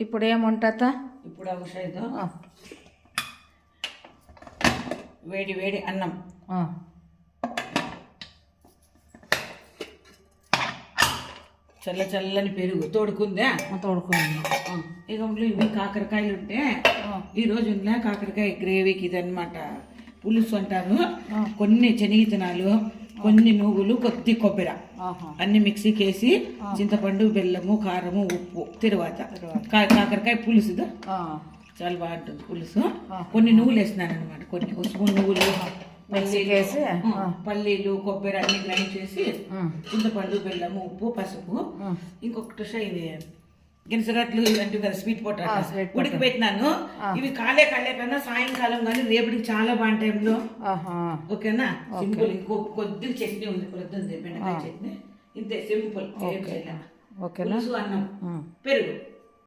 ఇప్పుడు ఏముంటుందా? ఇప్పుడు అవసరం వేడి వేడి అన్నం, చల్లని పెరుగు తోడుకుందా? తోడుకుంది. ఇక ఇవి కాకరకాయలు ఉంటే ఈరోజు కాకరకాయ గ్రేవీకి ఇదన్నమాట. పులుసు అంటారు. కొన్ని శనగిత్తనాలు, కొన్ని నువ్వులు, కొద్ది కొబ్బరి అన్ని మిక్సీకి వేసి చింతపండు, బెల్లము, కారము, ఉప్పు, తర్వాత కాకరకాయ పులుసు చాలా బాగుంటుంది పులుసు. కొన్ని నువ్వులు వేసినాను అనమాట. కొన్ని స్పూన్ నువ్వులు, పల్లీలు, కొబ్బరి అన్ని గ్రైండ్ చేసి చింతపండు, బెల్లము, ఉప్పు, పసుపు, ఇంకొకటి ఇది గినసగట్లు ఇలాంటివి కదా, స్వీట్ పొటాటో ఉడికి పెట్టినాను. ఇవి కాలే కన్నా సాయంకాలం కానీ రేపటికి చాలా బాగుంటాయి టైంలో. ఓకేనా? సింపుల్. ఇంకో కొద్దిగా చట్నీ ఉంది, కొద్ది బెండకాయ చట్నీ, ఇంతే సింపుల్. ఓకేనా? అన్నం, పెరుగు.